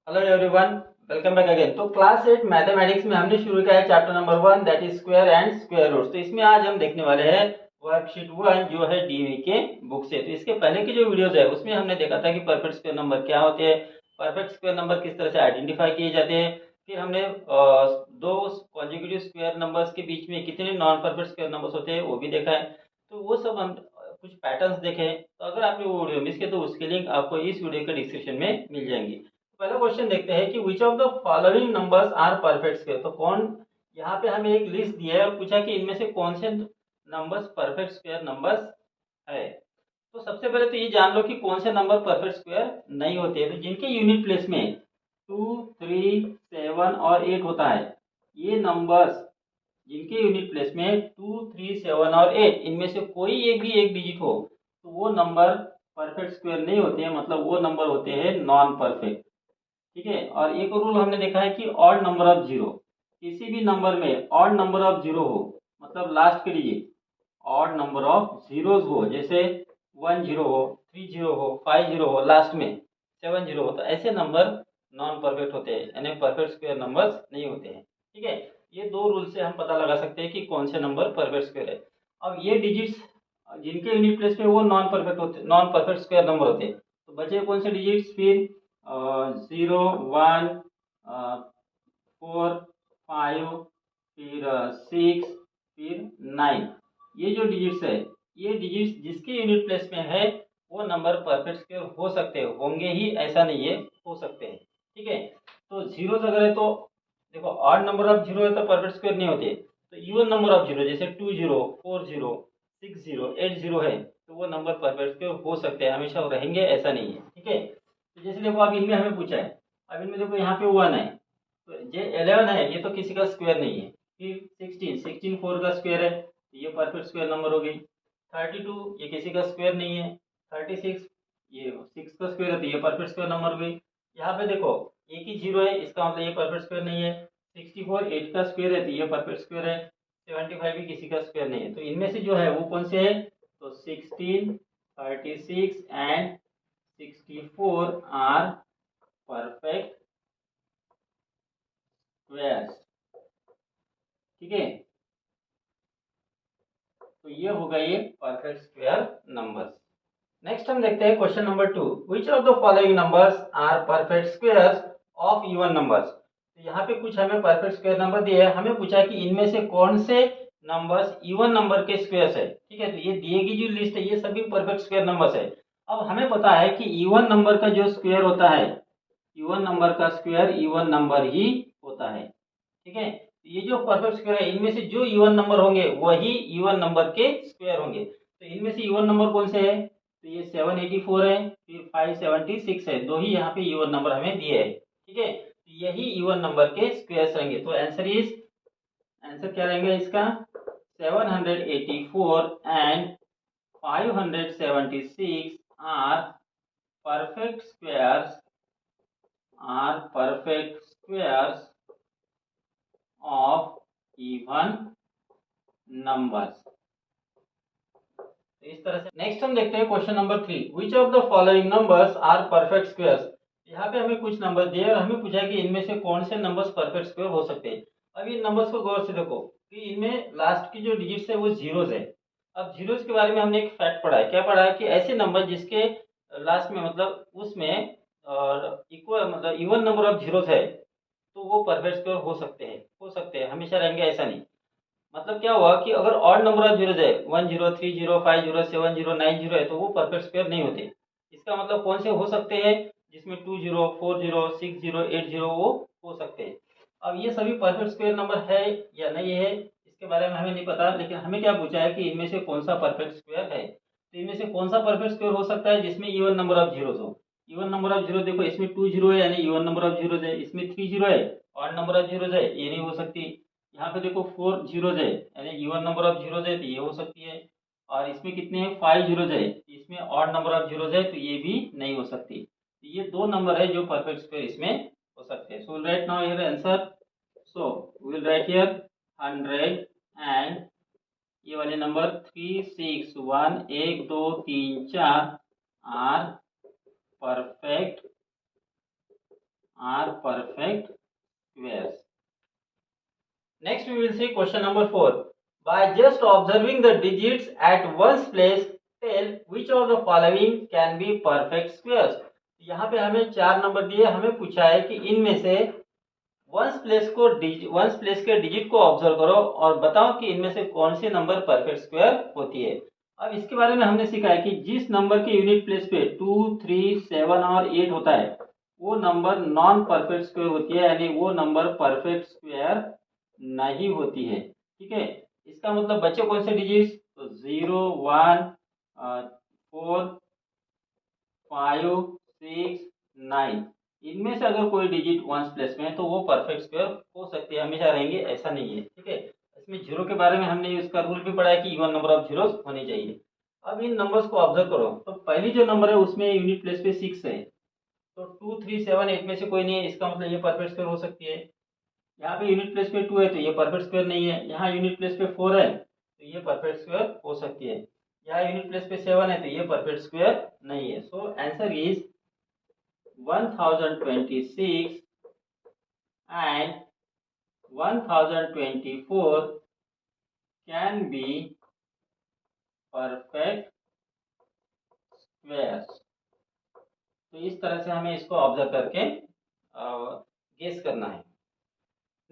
Hello everyone, welcome back again. तो class 8 mathematics में हमने शुरू किया है chapter number 1 that is square and square roots. तो इसमें आज हम देखने वाले हैं वर्कशीट 1 जो है डीवी के बुक से। तो इसके पहले की जो वीडियोस है उसमें हमने देखा था कि परफेक्ट स्क्वायर नंबर क्या होते हैं, परफेक्ट स्क्वायर नंबर किस तरह से आइडेंटिफाई किए जाते हैं। फिर हमने दो कॉन्जिक्यूटिव स्क्वायर नंबर्स के बीच में कितने नॉन परफेक्ट स्क्वायर नंबर्स होते हैं वो भी देखा है। तो वो सब हम कुछ पैटर्न्स देखे। तो अगर आपने वो वीडियो मिस किया तो उसके लिंक आपको इस वीडियो के डिस्क्रिप्शन में मिल जाएंगी। पहला क्वेश्चन देखते हैं कि which of the following numbers are perfect square. तो कौन, यहाँ पे हमें एक लिस्ट दिया है और पूछा कि इनमें से कौन से नंबर्स परफेक्ट स्क्वायर नंबर्स है। तो सबसे पहले तो ये जान लो कि कौन से नंबर परफेक्ट स्क्वायर नहीं होते हैं। तो जिनके यूनिट प्लेस में 2, 3, 7 और 8 होता है, ये नंबर्स जिनके यूनिट प्लेस में 2, 3, 7 और 8 इनमें से कोई एक भी एक डिजिट हो तो वो नंबर परफेक्ट स्क्वायर नहीं होते हैं, मतलब वो नंबर होते हैं नॉन परफेक्ट। ठीक है। और एक और रूल हमने देखा है कि ऑड नंबर ऑफ जीरो, किसी भी नंबर में ऑड नंबर ऑफ जीरो हो, मतलब लास्ट के digit odd number of zeros हो, जैसे 10 हो, 30 हो, 50 हो, लास्ट में 70 हो, तो ऐसे नंबर नॉन परफेक्ट होते हैं, यानी परफेक्ट स्क्वायर नंबर्स नहीं होते हैं। ठीक है। ये दो रूल से हम पता लगा सकते हैं कि कौन से नंबर परफेक्ट स्क्वायर है। अब ये डिजिट्स जिनके यूनिट प्लेस पे वो नॉन परफेक्ट होते, नॉन परफेक्ट स्क्वायर नंबर होते हैं, तो बचे कौन से डिजिट्स फिर 0, 1, 4, 5, फिर 6, फिर 9। ये जो डिजिट्स है, ये डिजिट्स जिसके यूनिट प्लेस में है वो नंबर परफेक्ट स्क्वायर हो सकते हैं, होंगे ही ऐसा नहीं है, हो सकते हैं। ठीक है। तो जीरो अगर है तो देखो, ऑड नंबर ऑफ जीरो है तो परफेक्ट स्क्वायर नहीं होते। तो इवन नंबर ऑफ जीरो जैसे 20, 40, 60, 80 है तो वो नंबर परफेक्ट स्क्वायर हो सकते हैं, हमेशा रहेंगे ऐसा नहीं है। ठीक है। तो जैसे देखो अब इनमें हमें पूछा है, अब इनमें देखो यहाँ पे 1 है, तो ये 11 है, ये तो किसी का स्क्वायर नहीं है। फिर 16 4 का स्क्वायर है तो ये परफेक्ट स्क्वायर नंबर हो गई। 32 ये किसी का स्क्वायर नहीं है। 36 ये 6 का स्क्वायर है तो ये परफेक्ट स्क्वायर नंबर हो गई। यहाँ पे देखो एक ही जीरो है, इसका मतलब ये परफेक्ट स्क्वायर नहीं है। 64 8 का स्क्वायर है तो ये परफेक्ट स्क्वायर है। 75 भी किसी का स्क्वायर नहीं है। तो इनमें से जो है वो कौन से है, तो 16, 36 एंड 64 आर परफेक्ट स्क्वायर्स। ठीक है। तो ये होगा ये परफेक्ट स्क्वायर नंबर्स। नेक्स्ट हम देखते हैं question number 2, which of the following numbers are perfect squares of even numbers. तो यहाँ पे कुछ हमें परफेक्ट स्क्वायर नंबर दिए हैं, हमें पूछा है कि इनमें से कौन से नंबर्स इवन नंबर के स्क्वायर्स है। ठीक है। तो ये दिए गई जो लिस्ट है ये सभी परफेक्ट स्क्वायर नंबर्स है। अब हमें पता है कि इवन नंबर का जो स्क्वायर होता है, इवन नंबर का स्क्वायर इवन नंबर ही होता है। ठीक है। ये जो परफेक्ट स्क्वायर है इनमें से जो इवन नंबर होंगे वही इवन नंबर के स्क्वायर होंगे। तो इनमें से इवन नंबर कौन से है, तो ये 784 है, फिर 576 है, दो ही यहाँ पे इवन नंबर हमें दिए हैं। ठीक है। तो यही इवन नंबर के स्क्वायर्स रहेंगे। तो आंसर क्या रहेंगे इसका, 784 and 576 are perfect squares, are perfect squares of even numbers. इस तरह से नेक्स्ट हम देखते हैं question number 3, which of the following numbers are perfect squares. यहाँ पे हमें कुछ नंबर दिए और हमें पूछा है कि इनमें से कौन से नंबर्स परफेक्ट स्क्वायर हो सकते हैं। अब इन नंबर्स को गौर से देखो कि इनमें लास्ट की जो डिजिट्स है वो जीरोस है। अब जीरोस के बारे में हमने एक फैक्ट पढ़ा है, क्या पढ़ा है कि ऐसे नंबर जिसके लास्ट में मतलब उसमें इक्वल मतलब इवन नंबर ऑफ जीरोस है तो वो परफेक्ट स्क्वायर हो सकते हैं, हमेशा रहेंगे ऐसा नहीं। मतलब क्या हुआ कि अगर ऑड नंबर ऑफ जीरोज है 10, 30, 50, 70, 90 है तो वो परफेक्ट स्क्वायर नहीं होते। इसका मतलब कौन से हो सकते हैं, जिसमें 20, 40, 60, 80 वो हो सकते हैं। अब ये सभी परफेक्ट स्क्वायर नंबर है या नहीं है इसके बारे में हमें नहीं पता, लेकिन हमें क्या पूछा है कि इनमें से कौन सा परफेक्ट स्क्वायर है। तो इनमें से कौन सा परफेक्ट स्क्वायर हो सकता है जिसमें इवन नंबर ऑफ जीरोज हो। इवन नंबर ऑफ जीरो देखो, इसमें 20 है यानी इवन नंबर ऑफ जीरोज है, इसमें 30 है ऑड नंबर ऑफ जीरोज है, ये नहीं हो सकती। यहाँ पे देखो 4 जीरोज है यानी इवन नंबर ऑफ जीरोज है तो ये हो सकती है। और इसमें कितने हैं, 5 जीरोज है, इसमें ऑड नंबर ऑफ जीरोज है तो ये भी नहीं हो सकती। तो ये दो नंबर है जो परफेक्ट स्क्वायर इसमें हो सकते हैं। So write now here answer, so we will write here 100 and ये वाले number 3, 6, 1, 1, 2, 3, 4 are perfect are perfect squares. Next we will see question number 4. By just observing the digits at one's place, tell which of the following can be perfect squares. यहाँ पे हमें 4 number दिए, हमें पूछा है कि इनमें से वंस प्लेस के डिजिट को ऑब्जर्व करो और बताओ कि इनमें से कौन सी नंबर परफेक्ट स्क्वायर होती है। अब इसके बारे में हमने सीखा है कि जिस नंबर के यूनिट प्लेस पे 2, 3, 7 और 8 होता है वो नंबर नॉन परफेक्ट स्क्वायर होती है, यानी वो नंबर परफेक्ट स्क्वायर नहीं होती है। ठीक है, इसका मतलब बच्चे कौन से डिजिट्स, तो 0, 1, 4, 5, 6, 9, इनमें से अगर कोई डिजिट वंस प्लेस में है तो वो परफेक्ट स्क्वायर हो सकती है, हमेशा रहेंगे ऐसा नहीं है। ठीक है, इसमें जीरो के बारे में हमने इसका रूल भी पढ़ा है कि इवन नंबर ऑफ जीरोस होने चाहिए। अब इन नंबर्स को ऑब्जर्व करो, तो पहली जो नंबर है उसमें यूनिट प्लेस पे 6 है, तो 2, 3, 7, 8 में से कोई नहीं है, इसका मतलब ये परफेक्ट स्क्वायर हो सकती है। यहाँ पे यूनिट प्लेस पे 2 है तो ये परफेक्ट स्क्वायर नहीं है। यहाँ यूनिट प्लेस पे 4 है तो ये परफेक्ट स्क्वायर हो सकती है। यहाँ यूनिट प्लेस पे 7 है तो ये परफेक्ट स्क्वायर नहीं है। So answer is 1026 and 1024 can be perfect squares। तो इस तरह से हमें इसको ऑब्जर्व करके गेस करना है।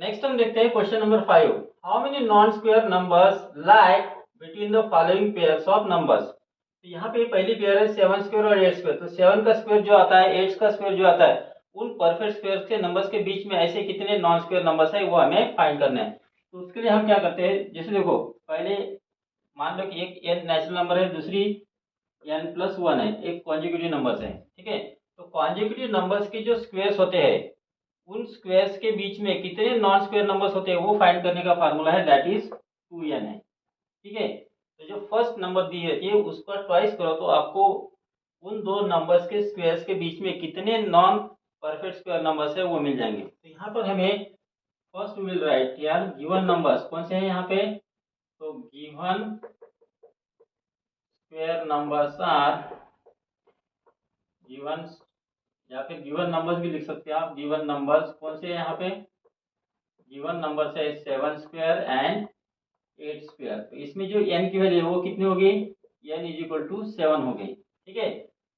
नेक्स्ट हम देखते हैं question number 5। How many non square numbers lie between the following pairs of numbers. तो यहाँ पे पहली पेयर है 7 स्क्वायर और 8 स्क्वायर, तो 7 का स्क्वायर जो आता है, 8 का स्क्वायर जो आता है, उन परफेक्ट स्क्वायर के नंबर्स के बीच में ऐसे कितने नॉन स्क्वायर नंबर्स है वो हमें फाइंड करना है। तो उसके लिए हम क्या करते हैं, जैसे देखो पहले मान लो कि एक n नेचुरल नंबर है, दूसरी n+1 है, एक कॉन्जिक्यूटिव नंबर्स है। ठीक है, तो कॉन्जिक्यूटिव नंबर्स के जो स्क्वायर्स होते हैं उन स्क्वायर्स के बीच में कितने नॉन स्क्वायर नंबर्स होते हैं वो फाइंड करने का फार्मूला है, दैट इज 2n है। ठीक है, तो जो फर्स्ट नंबर दी रहती है उसका ट्वाइस करो तो आपको उन दो नंबर्स के स्क्वायर्स के बीच में कितने नॉन परफेक्ट स्क्वायर नंबर्स है वो मिल जाएंगे। तो यहाँ पर हमें फर्स्ट विल राइट यार गिवन नंबर्स कौन से हैं यहाँ पे, तो given square numbers are given, या फिर गिवन नंबर्स भी लिख सकते हैं आप। गिवन नंबर्स कौन से हैं यहाँ पे, गिवन नंबर्स है 7 स्क्वायर एंड 8 स्क्वायर। तो इसमें जो n की वैल्यू है वो कितनी होगी, n इज इक्वल टू 7 हो गई। ठीक है,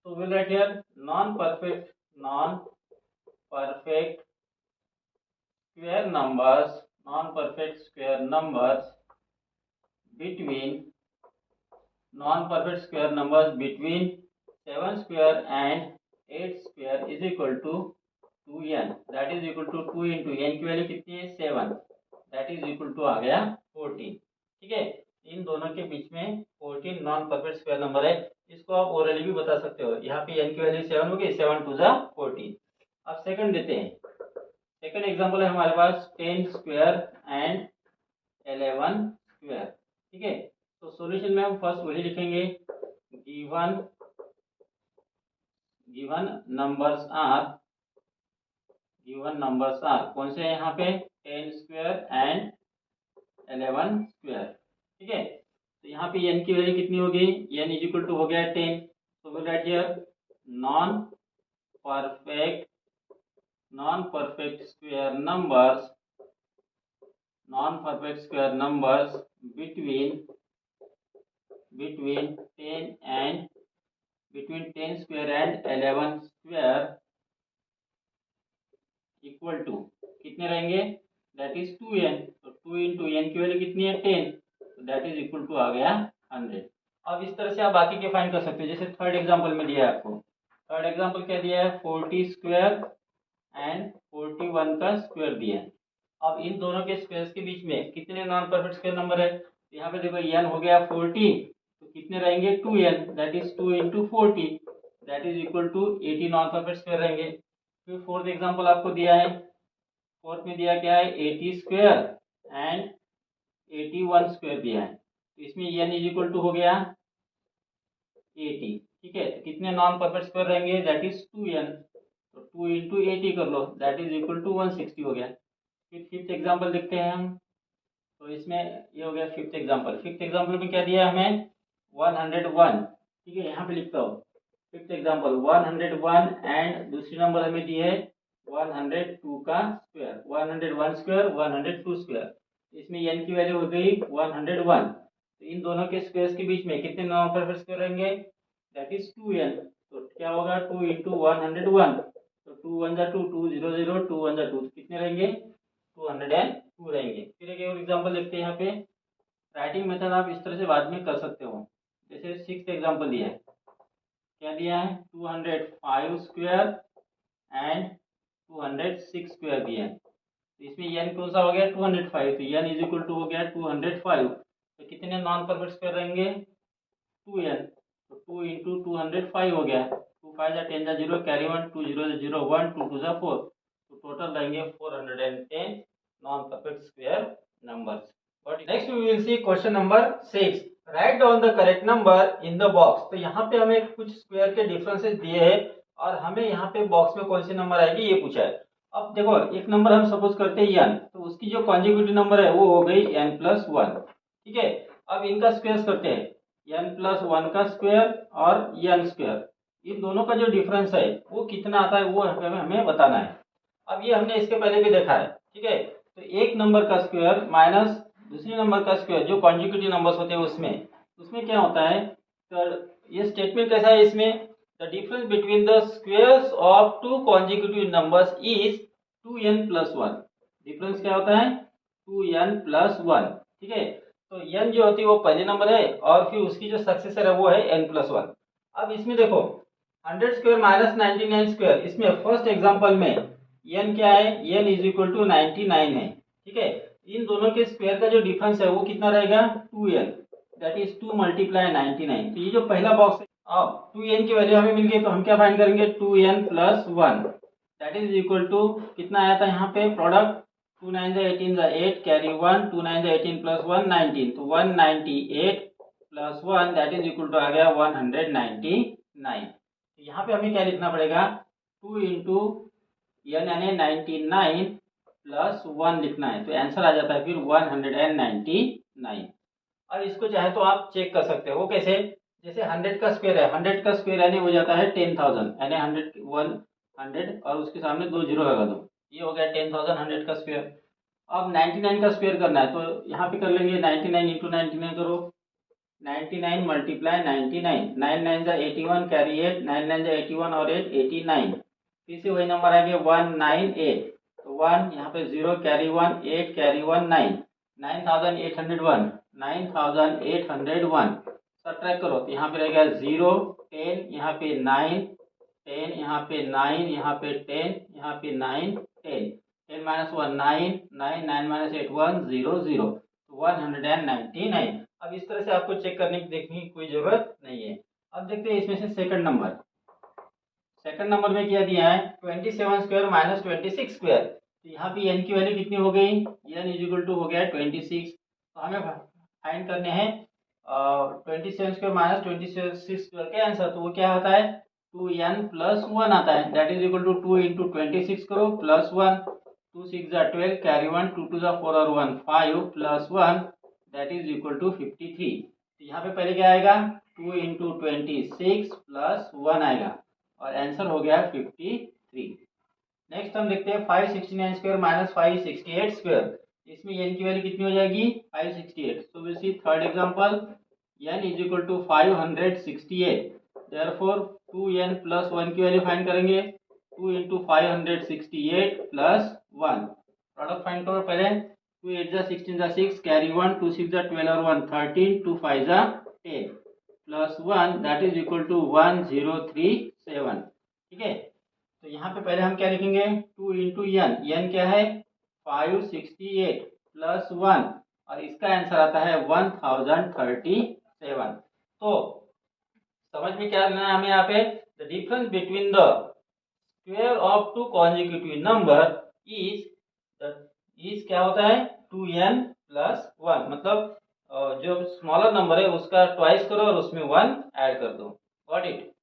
तो will write here non perfect square numbers, non perfect square numbers between, non perfect square numbers between 7 square and 8 square is equal to 2n, that is equal to 2 into n की value कितनी है 7, that is equal to आ गया 14। ठीक है, इन दोनों के बीच में 14 नॉन परफेक्ट स्क्वायर नंबर है। इसको आप ओरली भी बता सकते हो, यहाँ पे n की वैल्यू 7 होगी, 7 टू जा 14। अब सेकंड देते हैं, सेकंड एग्जांपल है हमारे पास 10 स्क्वायर एंड 11 स्क्वायर। ठीक है, तो सॉल्यूशन में हम फर्स्ट वही लिखेंगे, गिवन नंबर्स आर कौन से हैं यहाँ पे, 10 स्क्वायर एंड 11 स्क्वायर। ठीक है, तो यहाँ पे n की वैल्यू कितनी होगी, n इज इक्वल टू हो गया 10, तो will write here non perfect square numbers between 10 square and 11 square equal to कितने रहेंगे, दैट इज 2n। तो 2 इंटू n की वैल्यू कितनी है 10, तो दैट इज इक्वल टू आ गया 100। अब इस तरह से आप बाकी के फाइंड कर सकते हो। जैसे थर्ड एग्जांपल में दिया है आपको, थर्ड एग्जांपल क्या दिया है, 40 स्क्वायर एंड 41 का स्क्वायर दिया है। अब इन दोनों के स्क्वायर्स के बीच में कितने नॉन परफेक्ट स्क्वायर नंबर है, तो यहाँ पे देखो n हो गया 40, तो कितने रहेंगे 2n, that is 2 into 40, that is equal to 80 non perfect square रहेंगे। फिर फोर्थ एग्जांपल आपको दिया है, फोर्थ में दिया क्या है 80 स्क्वायर एंड 81 स्क्वायर दिया है, तो इसमें n इज इक्वल टू हो गया 80। ठीक है, तो कितने नॉन परफेक्ट स्क्वायर रहेंगे, दैट इज 2n, तो 2 इंटू 80 कर लो, दैट इज इक्वल टू 160 हो गया। फिर फिफ्थ एग्जांपल देखते हैं हम, तो इसमें ये हो गया फिफ्थ एग्जांपल। फिफ्थ एग्जांपल में क्या दिया है हमें 101। ठीक है, यहाँ पे लिखता हूँ फिफ्थ एग्जांपल 101 एंड दूसरी नंबर हमें दी है 102 का स्क्वायर, 101 स्क्वायर, 102 स्क्वायर। इसमें n की वैल्यू हो गई 101। तो इन दोनों के स्क्वायर्स के बीच में कितने नॉन परफेक्ट स्क्वायर रहेंगे, दैट इज 2n। तो क्या होगा 2 इंटू 101, तो 2 1 जा 2, 2 0 0, 2 1 जा 2, कितने रहेंगे 202 रहेंगे। फिर एक और एग्जांपल देखते हैं यहाँ पे। राइटिंग मेथड आप इस तरह से बाद में कर सकते हो। जैसे 6th एग्जांपल दिया है, क्या दिया है 205 स्क्वायर एंड 206 स्क्वायर दिया है। तो इसमें n कौन सा हो गया 205, तो n इज इक्वल टू हो गया 205। तो कितने नॉन परफेक्ट स्क्वायर रहेंगे 2n, तो 2 इंटू 205 हो गया। 2 5 जा 10 जा 0, कैरी 1, 2 0 जा 0 1, 2 2 जा 4, तो टोटल रहेंगे 410 non perfect square numbers. But next we will see question number 6. Write down the correct number in the box. तो यहाँ पे हमें कुछ स्क्वायर के डिफरेंसेस दिए हैं और हमें यहाँ पे बॉक्स में कौन सी नंबर आएगी ये पूछा है। अब देखो एक नंबर हम सपोज करते हैं n, तो उसकी जो कॉन्जिक्यूटिव नंबर है वो हो गई n+1। ठीक है, अब इनका स्क्वायर करते हैं n+1 का स्क्वायर और n स्क्वायर, इन दोनों का जो डिफरेंस है वो कितना आता है वो हमें बताना है। अब ये हमने इसके पहले भी देखा है। ठीक है, तो एक नंबर का स्क्वायर माइनस दूसरे नंबर का स्क्वायर, जो कॉन्जिक्यूटिव नंबर्स होते हैं उसमें क्या होता है, तो ये स्टेटमेंट कैसा है इसमें, the difference between the squares of two consecutive numbers is 2n+1। Difference क्या होता है 2n+1। ठीक है, तो n जो होती है वो पहले नंबर है और फिर उसकी जो सक्सेसर है वो है n+1। अब इसमें देखो 100 स्क्वायर माइनस 99 स्क्वायर, इसमें फर्स्ट एग्जांपल में n क्या है, n इज इक्वल टू 99 है। ठीक है, इन दोनों के स्क्वायर का जो डिफरेंस है वो कितना रहेगा 2n, दैट इज 2 मल्टीप्लाई 99। तो ये जो पहला बॉक्स है, अब 2n की वैल्यू हमें मिल गई तो हम क्या फाइंड करेंगे 2n+1, that is equal to कितना आया था यहाँ पे प्रोडक्ट 2 9 जा 18 जा 8, कैरी 1, 2 9 जा 18 प्लस 1 19, तो 198 plus 1 that is equal to आ गया 199। यहाँ पे हमें क्या लिखना पड़ेगा 2 इंटू n यानी 99 प्लस 1 लिखना है, तो आंसर आ जाता है फिर 199। अब इसको चाहे तो आप चेक कर सकते हो, वो कैसे, जैसे 100 का स्क्वायर है, 100 का स्क्वायर यानी हो जाता है 10,000, यानी 100 और उसके सामने 2 जीरो लगा दो, ये हो गया 10,000 100 का स्क्वायर। अब 99 का स्क्वायर करना है तो यहाँ पे कर लेंगे 99 इंटू 99 करो, 99 मल्टीप्लाई 99, 9 9 जा 81, कैरी 8, 9 9 जा 81 और 8 89, फिर से वही नंबर आएंगे 198, तो 1 यहाँ पे 0, कैरी 1, 8 कैरी 1 9, 9801, 9801 सब्ट्रैक्ट करो तो यहाँ पे रहेगा 0 10, यहाँ पे 9 10, यहाँ पे 9, यहाँ पे 10, यहाँ पे 9 10, 10 माइनस 1 9, 9 9 माइनस 8 1 0 0, 199। अब इस तरह से आपको चेक करने की देखने की कोई जरूरत नहीं है। अब देखते हैं इसमें से सेकंड नंबर। सेकंड नंबर में क्या दिया है 27 स्क्वायर माइनस 26 स्क्वायर, तो यहाँ पे n की वैल्यू कितनी हो गई, n इज इक्वल टू हो गया 26। तो हमें फाइंड करने हैं 27 स्क्वायर माइनस 26 स्क्वायर के आंसर, तो वो क्या होता है 2n+1 आता है, that is equal to 2 into 26 करो प्लस 1, 2 6 जा 12, कैरी 1, 2 2 जा 4 और 1 5 plus 1 that is equal to 53। तो यहाँ पे पहले क्या आएगा 2 इंटू 26 प्लस 1 आएगा और आंसर हो गया 53। नेक्स्ट हम देखते हैं 569 स्क्वायर माइनस 568 स्क्वायर, इसमें n की वैल्यू कितनी हो जाएगी 568। So will see third example, n is equal to 568, therefore 2n plus 1 की वैल्यू फाइंड करेंगे, 2 इंटू 568 प्लस 1, प्रोडक्ट फाइंड करो पहले, 2 8 जा 16 जा 6, कैरी 1, 2 6 जा 12 और 1 13, 2 5 जा 10 plus 1 that is equal to 1037। ठीक है, तो यहाँ पे पहले हम क्या लिखेंगे 2 इंटू n क्या है 568 प्लस 1 और इसका आंसर आता है 1037। तो समझ में क्या लेना है हमें यहाँ पे, the difference between the square of two consecutive number is क्या होता है 2n+1, मतलब जो स्मॉलर नंबर है उसका ट्वाइस करो और उसमें 1 ऐड कर दो। Got it.